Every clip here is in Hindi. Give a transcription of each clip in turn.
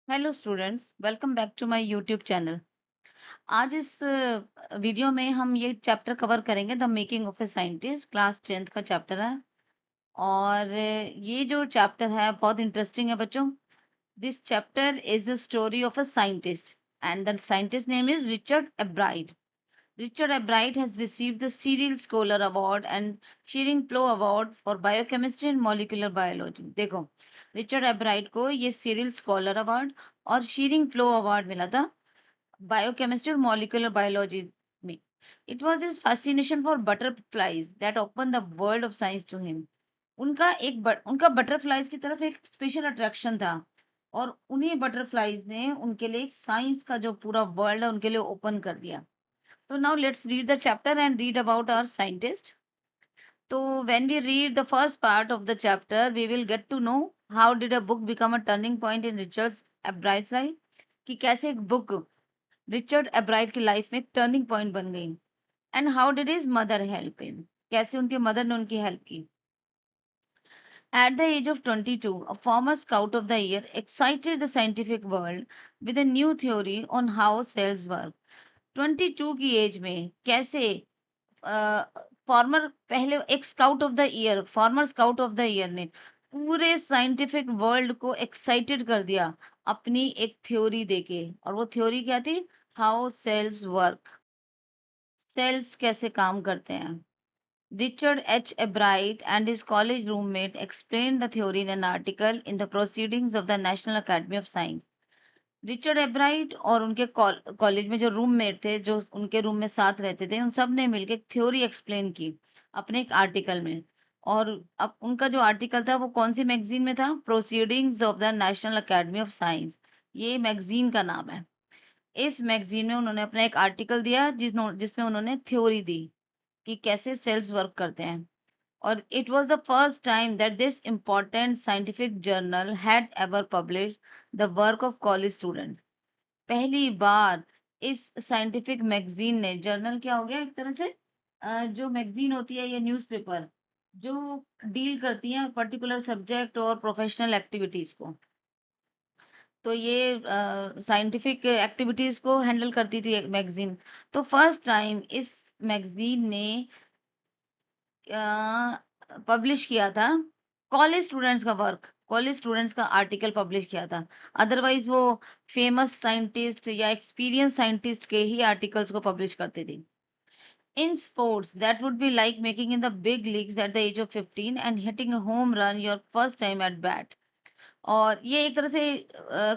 Hello students, welcome back to my YouTube channel. आज इस वीडियो में हम ये चैप्टर कवर करेंगे, the making of a scientist. Class 10th का चैप्टर है और ये जो चैप्टर है बहुत इंटरेस्टिंग है बच्चों। This chapter is the story of a scientist and the scientist name is Richard एब्राइट। Richard Ebright has received the Cyril Scholar Award and Shearing Plough Award for Biochemistry and Molecular Biology। देखो, रिचर्ड एब्राइट को ये सीरियल स्कॉलर अवार्ड और शीरिंग फ्लो अवार्ड मिला था बायोकेमिस्ट्री और मॉलिक्यूलर बायोलॉजी में। It was his fascination for butterflies that open the world of science to him. उनका बटरफ्लाइज की तरफ एक स्पेशल अट्रैक्शन था और उन्हीं बटरफ्लाइज ने उनके लिए साइंस का जो पूरा वर्ल्ड है उनके लिए ओपन कर दिया। So now let's read the chapter and read about our scientist. So when we read the first part of the chapter, we will get to know how did a book become a turning point in Richard Ebright's life, कि कैसे एक बुक रिचर्ड एब्राइट की लाइफ में एक टर्निंग पॉइंट बन गई। And how did his mother help him, कैसे उनके मदर ने उनकी हेल्प की। At the age of 22, a former Scout of the Year excited the scientific world with a new theory on how cells work। 22 की एज में कैसे फॉर्मर पहले एक scout of the year farmer scout of the year ने पूरे साइंटिफिक वर्ल्ड को एक्साइटेड कर दिया अपनी एक थ्योरी देके। और वो थ्योरी क्या थी? हाउ सेल्स वर्क, सेल्स कैसे काम करते हैं। Richard H. Ebright and his college roommate explained the theory in an article in the Proceedings of the National Academy of Science। Richard एब्राइट और उनके कॉलेज में जो रूममेट थे, जो उनके रूम में साथ रहते थे, उन सब ने मिलकर एक थ्योरी एक्सप्लेन की अपने एक आर्टिकल में। और अब उनका जो आर्टिकल था वो कौन सी मैगजीन में था? Proceedings of the national academy of science, ये मैगजीन का नाम है। इस मैगजीन में उन्होंने अपना एक आर्टिकल दिया जिसमें उन्होंने थ्योरी दी कि कैसे सेल्स वर्क करते हैं। और it was the first time that this important scientific journal had ever published the work of college students। पहली बार इस साइंटिफिक मैगजीन ने, जर्नल क्या हो गया एक तरह से, जो मैगजीन होती है या न्यूज़पेपर जो डील करती है पर्टिकुलर सब्जेक्ट और प्रोफेशनल एक्टिविटीज को, तो ये साइंटिफिक एक्टिविटीज को हैंडल करती थी मैगजीन। तो फर्स्ट टाइम इस मैगजीन ने पब्लिश किया था कॉलेज स्टूडेंट्स का वर्क, कॉलेज स्टूडेंट्स का आर्टिकल पब्लिश किया था। अदरवाइज वो फेमस साइंटिस्ट या एक्सपीरियंस साइंटिस्ट के ही आर्टिकल्स को पब्लिश करते थे। In sports that would be like making in the big leagues at the age of 15 and hitting a home run your first time at bat. और ये एक तरह से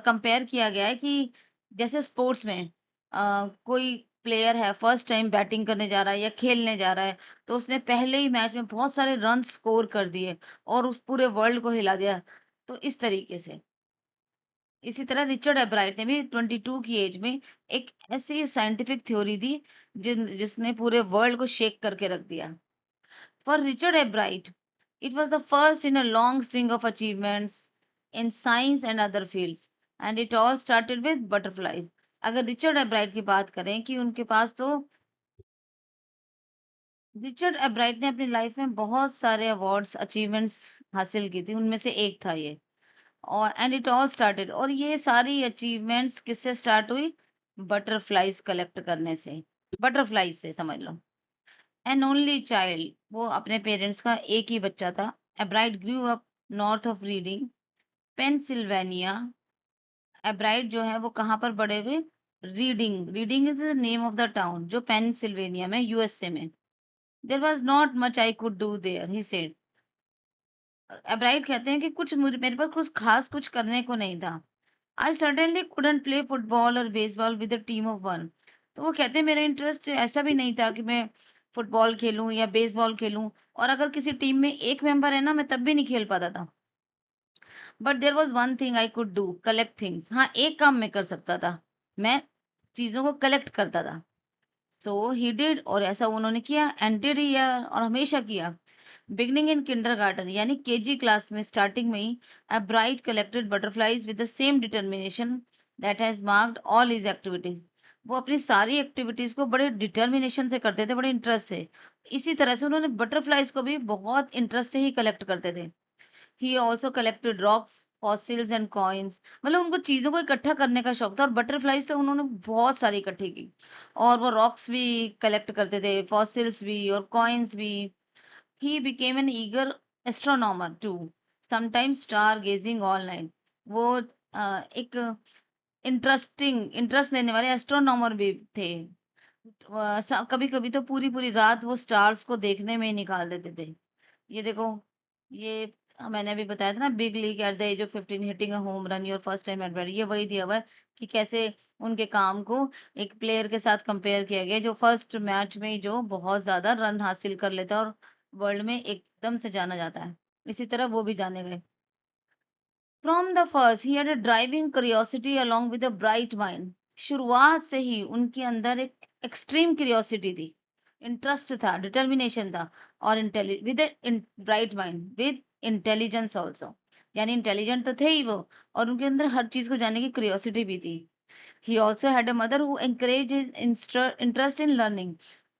कंपेयर किया गया है कि जैसे स्पोर्ट्स में कोई प्लेयर है फर्स्ट टाइम बैटिंग करने जा रहा है या खेलने जा रहा है, तो उसने पहले ही मैच में बहुत सारे रन स्कोर कर दिए और उस पूरे वर्ल्ड को हिला दिया। तो इस तरीके से इसी तरह रिचर्ड एब्राइट ने भी 22 की एज में एक ऐसी साइंटिफिक थ्योरी दी जिसने पूरे वर्ल्ड को शेक करके रख दिया। For Richard Ebright, it was the first in a long string of achievements in science and other fields, and it all started with butterflies। अगर रिचर्ड एब्राइट की बात करें कि उनके पास तो रिचर्ड एब्राइट ने अपनी लाइफ में बहुत सारे अवार्ड्स अचीवमेंट्स हासिल की थी, उनमें से एक था ये। और एंड इट ऑल स्टार्टेड, और ये सारी अचीवमेंट्स किससे स्टार्ट हुई? बटरफ्लाइज कलेक्ट करने से, बटरफ्लाइज से समझ लो। एन ओनली चाइल्ड, वो अपने पेरेंट्स का एक ही बच्चा था। Ebright grew up north of Reading, Pennsylvania. Ebright जो है वो कहाँ पर बड़े हुए? Reading, Reading is the name of the town जो पेंसिल्वेनिया में, यूएसए में। There was not much I could do there, he said. Ebright कहते हैं कि मेरे पास कुछ खास कुछ करने को नहीं था। I suddenly couldn't play football और baseball with a team of one. तो वो कहते हैं मेरा इंटरेस्ट ऐसा भी नहीं था कि मैं फुटबॉल खेलूं या बेसबॉल खेलूं, और अगर किसी टीम में एक मेंबर है ना, मैं तब भी नहीं खेल पाता था। But there was one thing I could do, collect things. हाँ, एक काम मैं कर सकता था, मैं चीजों को कलेक्ट करता था। सो ही डिड, और ऐसा उन्होंने किया। एंड डिड ही, और हमेशा किया। बिगनिंग इन किंडरगार्टन यानी केजी क्लास में, स्टार्टिंग में ही, Bright collected butterflies with the same determination that has marked all his activities. वो अपनी सारी एक्टिविटीज को बड़े डिटर्मिनेशन से करते थे, बड़े इंटरेस्ट से। इसी तरह से उन्होंने बटरफ्लाइज को भी बहुत इंटरेस्ट से ही कलेक्ट करते थे। He also collected rocks, fossils and coins, मतलब उनको चीजों को इकट्ठा करने का शौक था, और बटरफ्लाईज तो उन्होंने बहुत सारी इकट्ठी की, और वो रॉक्स भी कलेक्ट करते थे, फॉसिल्स भी और कॉइन्स भी। He became an eager astronomer too, sometimes star gazing all night. वो एक इंटरेस्ट लेने वाले एस्ट्रोनॉमर भी थे। कभी कभी तो पूरी पूरी रात वो स्टार्स को देखने में ही निकाल देते थे। ये देखो, ये मैंने अभी बताया था ना, big league at the age of 15 hitting a home run your first time at bat, ये वही दिया हुआ है कि कैसे उनके काम को एक प्लेयर के साथ कंपेयर किया गया जो फर्स्ट मैच में ही जो बहुत ज्यादा रन हासिल कर लेता है और वर्ल्ड में एकदम से जाना जाता है, इसी तरह वो भी जाने गए। From the first he had a driving curiosity along with a bright mind. शुरुआत से ही उनके अंदर एक एक्सट्रीम क्यूरियोसिटी थी, इंटरेस्ट था, डिटर्मिनेशन था, और with bright mind with intelligence also, यानी इंटेलिजेंट तो थे ही वो, और उनके अंदर हर चीज को जानने की क्यूरियोसिटी भी थी। He also had a mother who encourage his interest in learning.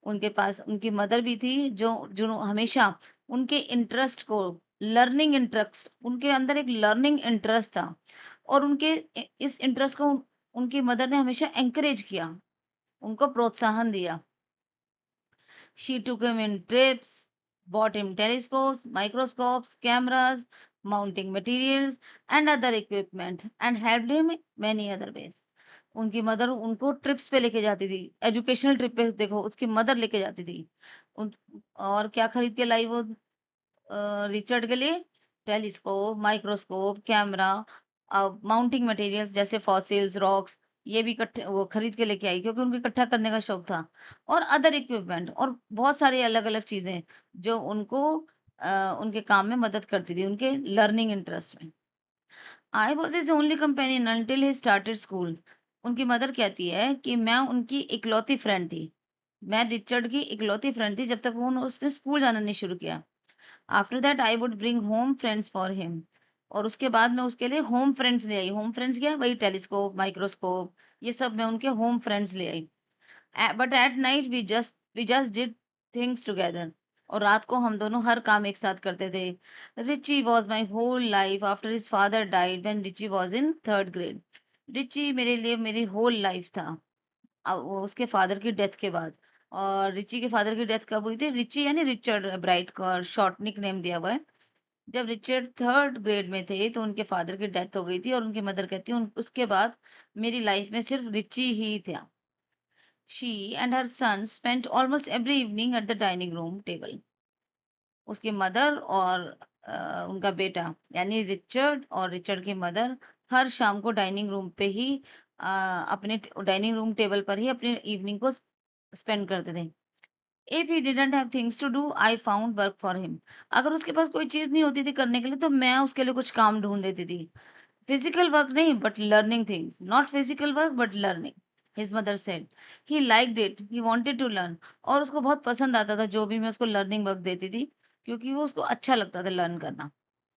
उनके पास उनकी मदर भी थी जो जो हमेशा उनके इंटरेस्ट को, लर्निंग इंटरेस्ट, उनके अंदर एक लर्निंग इंटरेस्ट था, और उनके इस इंटरेस्ट को उनकी मदर ने हमेशा एंकरेज किया, उनको प्रोत्साहन दिया। She took him in trips, bought him telescopes, microscopes, cameras, mounting materials, and other equipment, and helped him in many other ways. उनकी मदर उनको ट्रिप्स पे लेके जाती थी, एजुकेशनल ट्रिप पे देखो उसकी मदर लेके जाती थी। उन, और क्या खरीद के लाई वो रिचर्ड के लिए? Telescope, microscope, camera, mounting materials जैसे फॉसिल्स, रॉक्स, ये भी इकट्ठे वो खरीद के लेके आई क्योंकि उनको इकट्ठा करने का शौक था, और अदर इक्विपमेंट और बहुत सारी अलग अलग चीजें जो उनको उनके काम में मदद करती थी, उनके लर्निंग इंटरेस्ट में। I was is only companion until he started school. उनकी मदर कहती है कि मैं उनकी इकलौती फ्रेंड थी, मैं रिचर्ड की इकलौती फ्रेंड थी जब तक वो उसने स्कूल जाना नहीं शुरू किया। After that I would bring home friends for him. और उसके बाद मैं उसके लिए होम फ्रेंड्स ले आई। होम फ्रेंड्स क्या? वही टेलीस्कोप, माइक्रोस्कोप, ये सब मैं उनके होम फ्रेंड्स ले आई। But at night we just did things together. और रात को हम दोनों हर काम एक साथ करते थे। Richie was my whole life after his father died when Richie was in third grade. Richie मेरे लिए मेरी होल लाइफ था, वो उसके फादर की डेथ के बाद। और रिची के फादर की डेथ कब हुई थी? रिची यानी रिचर्ड ब्राइट का शॉर्ट निक नेम दिया हुआ है। जब रिचर्ड थर्ड ग्रेड में थे तो उनके फादर की डेथ हो गई थी, और उनकी मदर कहती है उसके बाद मेरी लाइफ में सिर्फ रिची ही था। She and her son spent almost every evening at the dining room table. उसकी मदर और उनका बेटा यानी रिचर्ड और रिचर्ड की मदर हर शाम को डाइनिंग रूम पे ही अपने डाइनिंग रूम टेबल पर ही अपनी इवनिंग को स्पेंड करते थे। If he didn't have things to do I found work for him. अगर उसके पास कोई चीज नहीं होती थी करने के लिए तो मैं उसके लिए कुछ काम ढूंढ देती थी। फिजिकल वर्क नहीं, but learning things, not physical work but learning. His mother said he liked it, he wanted to learn. और उसको बहुत पसंद आता था जो भी मैं उसको लर्निंग वर्क देती थी, क्योंकि वो उसको अच्छा लगता था लर्न करना।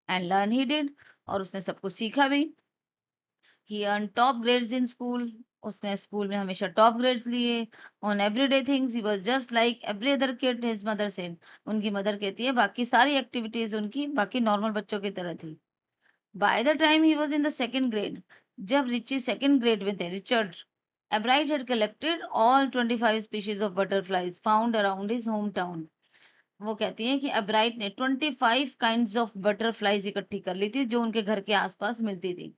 एंड लर्न ही डिड, और उसने सब कुछ सीखा भी। He earn top grades in school. उसने स्कूल में हमेशा टॉप ग्रेड्स लिए। On everyday things he was just like every other kid, his mother said. उनकी मदर कहती है बाकी सारी एक्टिविटीज उनकी बाकी नॉर्मल बच्चों की तरह थी। By the time he was in the second grade, जब रिची सेकंड ग्रेड में थे, Richard एब्राइट had collected all 25 species of butterflies found around his hometown। वो कहती हैं कि एब्राइट ने 25 काइंड्स ऑफ बटरफ्लाईज इकट्ठी कर ली थी जो उनके घर के आसपास मिलती थी।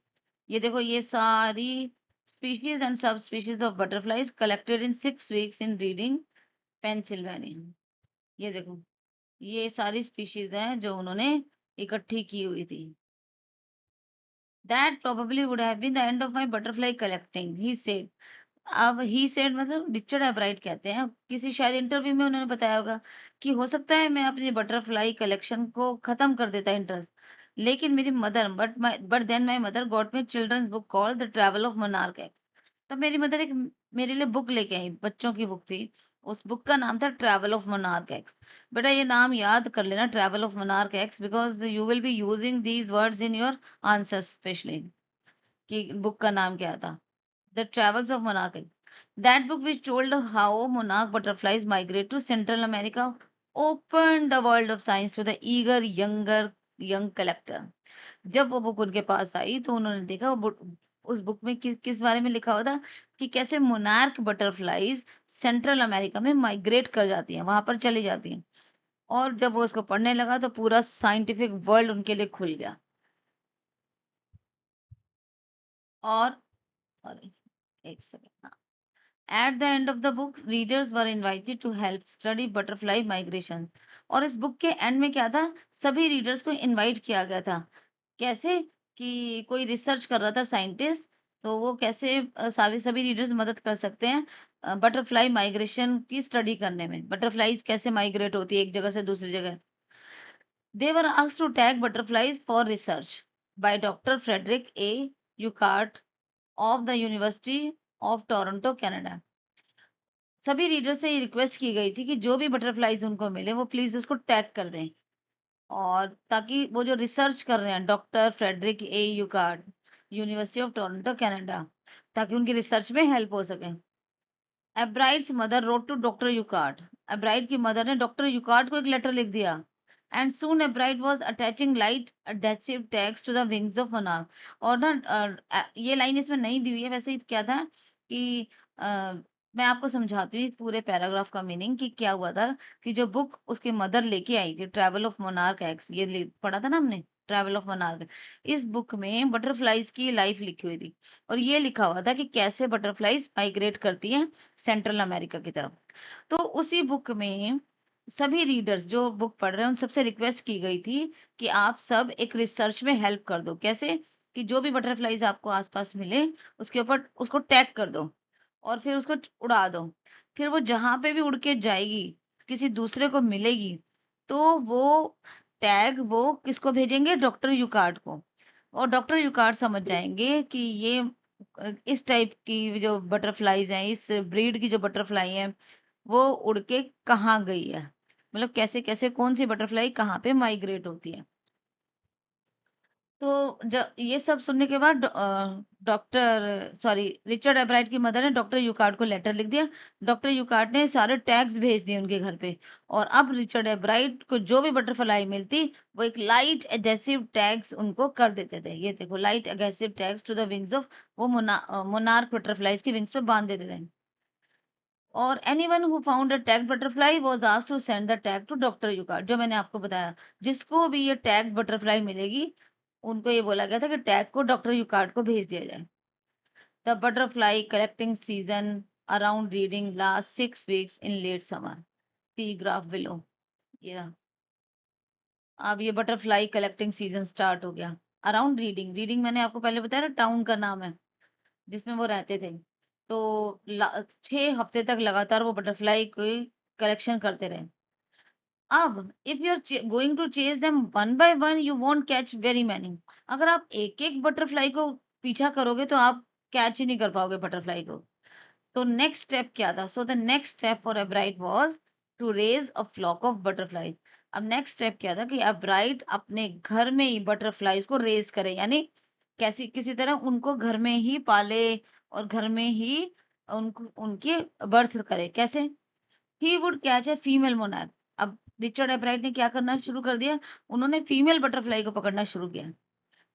ये देखो, ये सारी स्पीशीज एंड सब species of butterflies collected in 6 weeks in reading, Pennsylvania. ये देखो, ये सारी स्पीशीज हैं जो उन्होंने इकट्ठी की हुई थी। That probably would have been the end of my butterfly collecting, he said. अब ही सेड मतलब रिचर्ड एब्राइट कहते हैं, किसी शायद इंटरव्यू में उन्होंने बताया होगा कि हो सकता है मैं अपनी बटरफ्लाई कलेक्शन को खत्म कर देता इंटरेस्ट, लेकिन मेरी mother but then my mother got me children's book called the travel of monarch. तब मेरी मदर एक मेरे लिए बुक लेके आई, बच्चों की बुक थी। उस बुक का नाम था ट्रैवल ऑफ मोनार्क एक्स। बेटा ये नाम याद कर लेना, travel of monarch X, because you will be using these words in your answers specially, कि बुक का नाम क्या था। The travels of monarch, that book which told how monarch butterflies migrate to central America, opened the world of science to the eager younger young collector। जब वो बुक उनके पास आई तो उन्होंने देखा वो उस बुक में किस बारे में लिखा हुआ था कि कैसे मोनार्क बटरफ्लाईज सेंट्रल अमेरिका में माइग्रेट कर जाती हैं, वहां पर चली जाती हैं। और जब वो उसको पढ़ने लगा तो पूरा साइंटिफिक वर्ल्ड उनके लिए खुल गया। और सॉरी, एक second. At the end of the book, readers were invited to help study butterfly migration. और इस बुक के एंड में क्या था, सभी रीडर्स को इनवाइट किया गया था। कैसे कि कोई रिसर्च कर रहा था साइंटिस्ट, तो वो कैसे सभी सभी रीडर्स मदद कर सकते हैं बटरफ्लाई माइग्रेशन की स्टडी करने में, बटरफ्लाईज कैसे माइग्रेट होती है एक जगह से दूसरी जगह। They were asked to tag butterflies for research by Dr. Frederick A. Urquhart of the University of Toronto, Canada. सभी रीडर से ये रिक्वेस्ट की गई थी कि जो भी बटरफ्लाईज उनको मिले वो प्लीज उसको टैग कर दें, और ताकि वो जो रिसर्च कर रहे हैं doctor Frederick A Urquhart, University of Toronto Canada, ताकि उनकी रिसर्च में हेल्प हो सके। Ebright's mother wrote to doctor Urquhart, Ebright की मदर ने डॉक्टर यूकार्ड को एक लेटर लिख दिया। And soon Ebright was attaching light adhesive tags to the wings of monarch. और ना ये लाइन इसमें नहीं दी हुई है, वैसे ही क्या था कि मैं आपको समझाती हूँ इस पूरे पैराग्राफ का मीनिंग कि क्या हुआ था। कि जो बुक उसकी मदर लेके आई थी, ट्रैवल ऑफ मोनार्क एक्स, ये पढ़ा था ना हमने, ट्रैवल ऑफ मोनार्क। इस बुक में बटरफ्लाईज की लाइफ लिखी हुई थी, और ये लिखा हुआ था कि कैसे बटरफ्लाईज माइग्रेट करती हैं सेंट्रल अमेरिका की तरफ। तो उसी बुक में सभी रीडर्स जो बुक पढ़ रहे हैं उन सबसे रिक्वेस्ट की गई थी कि आप सब एक रिसर्च में हेल्प कर दो। कैसे कि जो भी बटरफ्लाईज आपको आसपास मिले उसके ऊपर उसको टैग कर दो, और फिर उसको उड़ा दो। फिर वो जहां पे भी उड़ के जाएगी, किसी दूसरे को मिलेगी, तो वो टैग वो किसको भेजेंगे, डॉक्टर युकार्ट को। और डॉक्टर युकार्ट समझ जाएंगे कि ये इस टाइप की जो बटरफ्लाईज हैं, इस ब्रीड की जो बटरफ्लाई है, वो उड़ के कहाँ गई है, मतलब कैसे कैसे कौन सी बटरफ्लाई कहाँ पे माइग्रेट होती है। तो जब ये सब सुनने के बाद डॉक्टर सॉरी रिचर्ड एब्राइट की मदर ने डॉक्टर यूकार्ट को लेटर लिख दिया। डॉक्टर यूकार्ट ने सारे टैग्स भेज दिए उनके घर पे, और अब रिचर्ड एब्राइट को जो भी बटरफ्लाई मिलती वो एक लाइट एडेसिव टैग्स उनको कर देते थे। ये देखो, light adhesive tags to the wings of, वो मोनार्क बटरफ्लाईज की विंग्स पे बांध देते थे। और anyone who found a tag butterfly was asked to send the tag to doctor Urquhart. जो मैंने आपको बताया, जिसको भी ये टैग बटरफ्लाई मिलेगी उनको ये बोला गया था कि टैग को डॉक्टर युकार्ट को भेज दिया जाए। The butterfly collecting season around Reading last 6 weeks in late summer, see graph below. ये रहा। अब ये बटरफ्लाई कलेक्टिंग सीजन स्टार्ट हो गया। अराउंड रीडिंग, रीडिंग मैंने आपको पहले बताया ना टाउन का नाम है जिसमें वो रहते थे। तो 6 हफ्ते तक लगातार वो बटरफ्लाई की कलेक्शन करते रहे। अब if you are going to chase them one by one you won't catch very many. अगर आप एक एक बटरफ्लाई को पीछा करोगे तो आप कैच ही नहीं कर पाओगे बटरफ्लाई को। तो नेक्स्ट स्टेप क्या था, so the next step for Ebright was to raise a flock of butterfly. अब नेक्स्ट स्टेप क्या था कि एब्राइट अपने घर में ही बटरफ्लाईज को रेज करे, यानी कैसी किसी तरह उनको घर में ही पाले, और घर में ही उनको उनकी बर्थ करे। कैसे, he would catch a female monarch. अब रिचर्ड एब्राइट ने क्या करना शुरू कर दिया, उन्होंने फीमेल बटरफ्लाई को पकड़ना शुरू किया।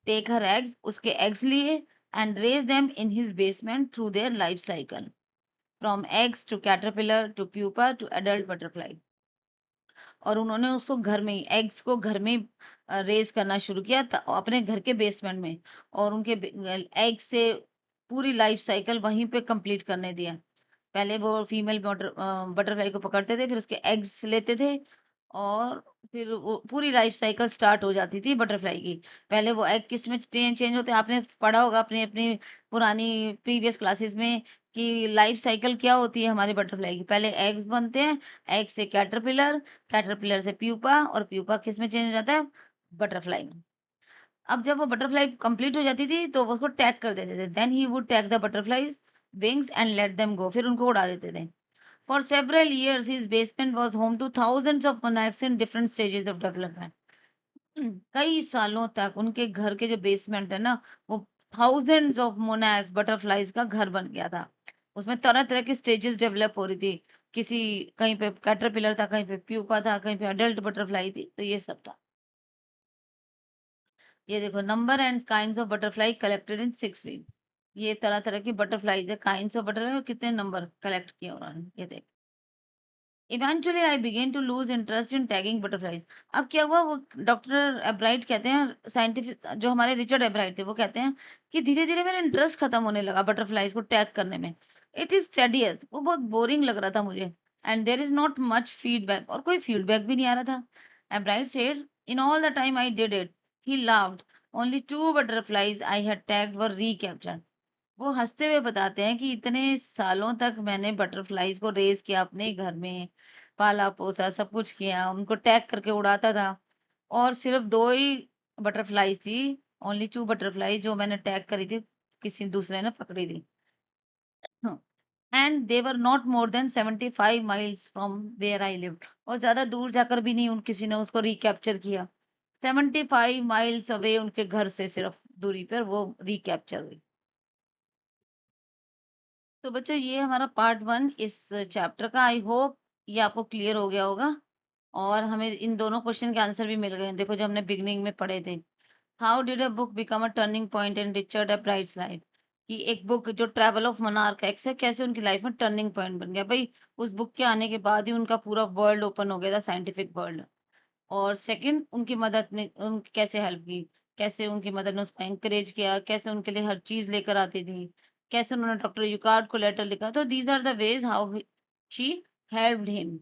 टेक हर एग्स, उसके एग्स लिए, and raise them in his basement through their life cycle, from eggs to caterpillar to pupa to adult butterfly. और उन्होंने उसको घर में ही, एग्स को घर में रेज करना शुरू किया अपने घर के बेसमेंट में, और उनके एग से पूरी लाइफ साइकिल वहीं पे कंप्लीट करने दिया। पहले वो फीमेल बटरफ्लाई को पकड़ते थे, फिर उसके एग्स लेते थे, और फिर वो पूरी लाइफ साइकिल स्टार्ट हो जाती थी बटरफ्लाई की। पहले वो एग किस में चेंज होते हैं, आपने पढ़ा होगा अपनी अपनी पुरानी प्रीवियस क्लासेस में कि लाइफ साइकिल क्या होती है हमारी बटरफ्लाई की। पहले एग्स बनते हैं, एग से कैटरपिलर, कैटरपिलर से प्यूपा, और प्यूपा किस में चेंज हो जाता है, बटरफ्लाई में। अब जब वो बटरफ्लाई कंप्लीट हो जाती थी तो वो उसको टैग कर देते थे। Then he would tag the butterflies wings and let them go, फिर उनको उड़ा देते थे। For several years, his basement was home to thousands of monarchs in different stages of development. कई सालों तक उनके घर के जो बेसमेंट है ना, वो थाउजेंड्स ऑफ मोनैक्स बटरफ्लाईज का घर बन गया था। उसमें तरह तरह की स्टेजेस डेवलप हो रही थी। किसी कहीं पे कैटरपिलर था, कहीं पे प्यूपा था, कहीं पे अडल्ट बटरफ्लाई थी, तो ये सब था। ये देखो, number and kinds of butterfly collected in 6 week. ये तरह तरह की बटरफ्लाईज है, काइंड्स ऑफ बटरफ्लाई, और कितने नंबर कलेक्ट किए उन्होंने, ये देख। Eventually I began to lose interest in tagging butterflies. अब क्या हुआ, वो डॉक्टर एब्राइट कहते हैं, साइंटिफिक जो हमारे रिचर्ड एब्राइट थे, वो कहते हैं कि धीरे धीरे मेरा इंटरेस्ट खत्म होने लगा बटरफ्लाईज को टैग करने में। इट इज टेडियस, वो बहुत बोरिंग लग रहा था मुझे। And there is not much feedback, और कोई फीडबैक भी नहीं आ रहा था। Ebright said, in all the time I did it, he laughed, only 2 butterflies I had tagged were recaptured. वो हंसते हुए बताते हैं कि इतने सालों तक मैंने बटरफ्लाईज को रेज किया अपने घर में, पाला पोसा, सब कुछ किया, उनको टैग करके उड़ाता था, और सिर्फ 2 ही बटरफ्लाईज थी, ओनली 2 बटरफ्लाई जो मैंने टैग करी थी, किसी दूसरे ने पकड़ी थी। And they were not more than 75 miles from where I lived, और ज्यादा दूर जाकर भी नहीं उन किसी ने उसको रिकैप्चर किया। 75 माइल्स अवे उनके घर से सिर्फ दूरी पर वो रिकैप्चर हुई। तो बच्चों, ये हमारा पार्ट 1 इस चैप्टर का। आई होप ये आपको क्लियर हो गया होगा, और हमें इन दोनों क्वेश्चन के आंसर भी मिल गए हैं। देखो, जो हमने बिगनिंग में पढ़े थे, how did a book become a turning point in Richard Ebright's life, कि एक बुक जो ट्रैवल ऑफ मोनार्क एक्स है, कैसे उनकी लाइफ में टर्निंग पॉइंट बन गया। भाई, उस बुक के आने के बाद ही उनका पूरा वर्ल्ड ओपन हो गया था, साइंटिफिक वर्ल्ड। और सेकंड, उनकी मदद ने उनकी कैसे हेल्प की, कैसे उनकी मदद ने उसको एनकरेज किया, कैसे उनके लिए हर चीज लेकर आती थी, कैसे उन्होंने डॉक्टर युकार्ड को लेटर लिखा। तो these are the ways how she helped him.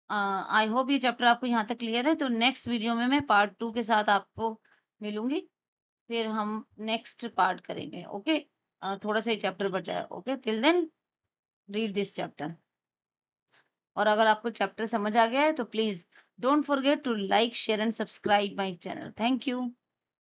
I hope ये चैप्टर आपको यहाँ तक क्लियर है। तो नेक्स्ट वीडियो में मैं पार्ट 2 के साथ आपको मिलूंगी, फिर हम नेक्स्ट पार्ट करेंगे। ओके, थोड़ा सा ही चैप्टर बचा है। Okay, till then read this chapter. और अगर आपको चैप्टर समझ आ गया है तो please don't forget to like, share and subscribe my channel. Thank you.